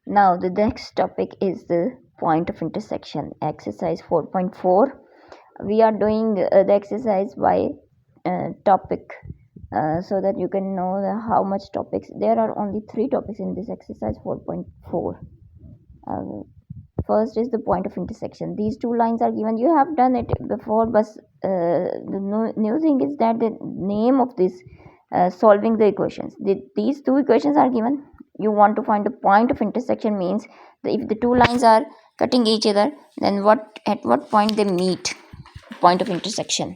Now the next topic is the point of intersection, exercise 4.4. We are doing the exercise by topic, so that you can know how much topics. There are only 3 topics in this exercise 4.4. First is the point of intersection. These two lines are given. You have done it before, but the new thing is that the name of this solving the equations. These two equations are given. You want to find the point of intersection, means if the two lines are cutting each other, then at what point they meet, point of intersection.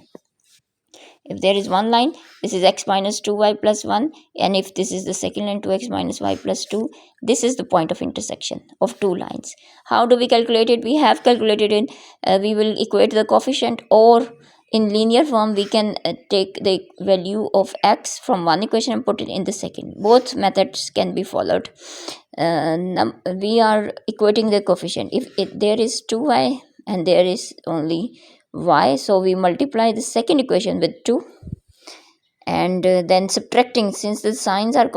If there is one line, this is x minus 2y plus 1, and if this is the second line, 2x minus y plus 2, this is the point of intersection of two lines. How do we calculate it? We have calculated it. We will equate the coefficient, or in linear form we can take the value of x from one equation and put it in the second. Both methods can be followed. We are equating the coefficient. If there is 2y and there is only y, so we multiply the second equation with 2, and then subtracting, since the signs are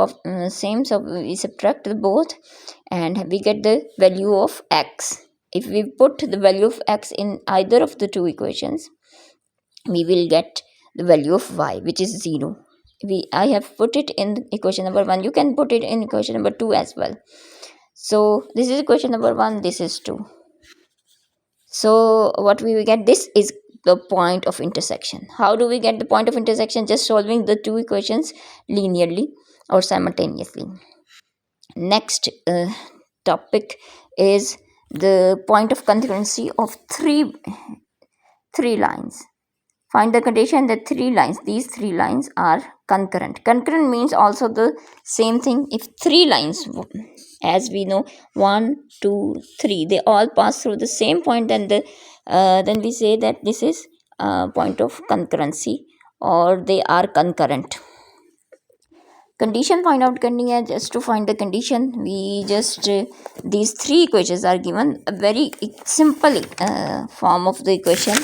same, so we subtract both and we get the value of x. If we put the value of x in either of the two equations, we will get the value of y, which is 0. I have put it in equation number 1. You can put it in equation number 2 as well. So this is equation number 1, this is 2. So what we will get, this is the point of intersection. How do we get the point of intersection? Just solving the two equations linearly or simultaneously. Next topic is the point of concurrency of three lines. Find the condition that these three lines are concurrent. Concurrent means also the same thing. If three lines, as we know, 1, 2, 3, they all pass through the same point, then we say that this is a point of concurrency, or they are concurrent. Condition find out करनी है. Just to find the condition, we just these three equations are given. A very simple form of the equation.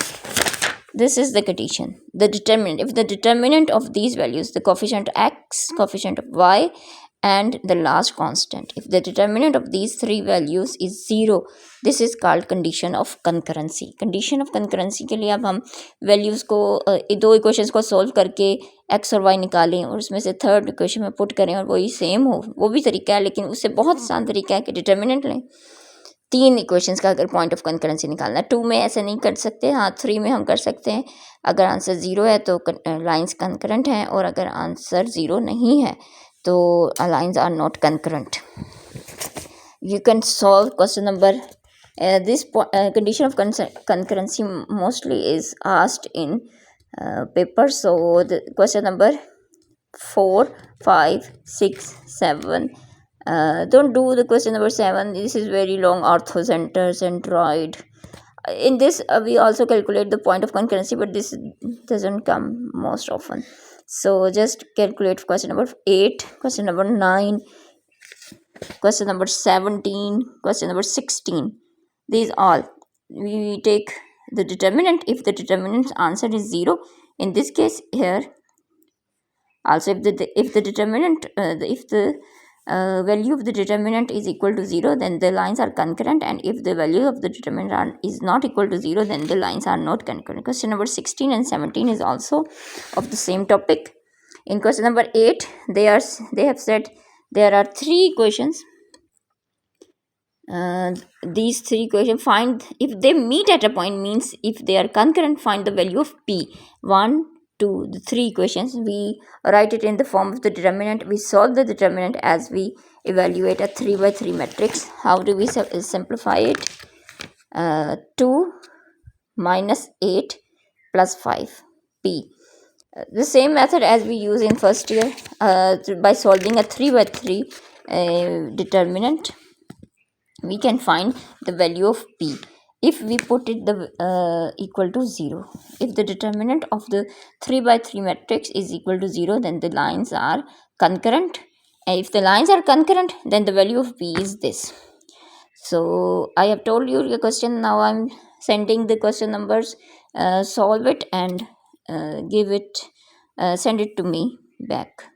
This is the condition. The determinant, if the determinant of these values, the coefficient x, coefficient of y, and the last constant, if the determinant of these three values is 0, this is called condition of concurrency. Condition of concurrency के लिए अब हम values को दो equations को solve करके x और y निकालें और उसमें से थर्ड इक्वेशन में पुट करें और वही सेम हो, वो भी तरीका है, लेकिन उससे बहुत आसान तरीका है कि डिटर्मिनेंट लें. 3 इक्वेशंस का अगर पॉइंट ऑफ कंकरेंसी निकालना है. 2 में ऐसे नहीं कर सकते. हाँ, 3 में हम कर सकते हैं. अगर आंसर 0 है तो लाइंस कंकरेंट हैं, और अगर आंसर 0 नहीं है तो lines are not concurrent. You can solve question number this condition of concurrency mostly is asked in paper. So the question number 4, 5, 6, 7. Don't do the question number 7. This is very long. Ortho, center, centroid. In this we also calculate the point of concurrency, but this doesn't come most often. So just calculate question number 8, question number 9, question number 17, question number 16. These all we take the determinant. If the determinant answer is 0, in this case here also, if the determinant if the value of the determinant is equal to 0, then the lines are concurrent, and if the value of the determinant is not equal to 0, then the lines are not concurrent. Question number 16 and 17 is also of the same topic. In question number 8, they have said there are 3 equations. These 3 equations, find if they meet at a point, means if they are concurrent, find the value of p. 1, 2, the 3 equations, we write it in the form of the determinant. We solve the determinant as we evaluate a 3 by 3 matrix. How do we simplify it? 2 minus 8 plus 5 p. The same method as we use in first year by solving a 3 by 3 determinant, we can find the value of p if we put it equal to 0. If the determinant of the 3 by 3 matrix is equal to 0, then the lines are concurrent, and if the lines are concurrent, then the value of p is this. So I have told you the question. Now I'm sending the question numbers. Solve it and send it to me back.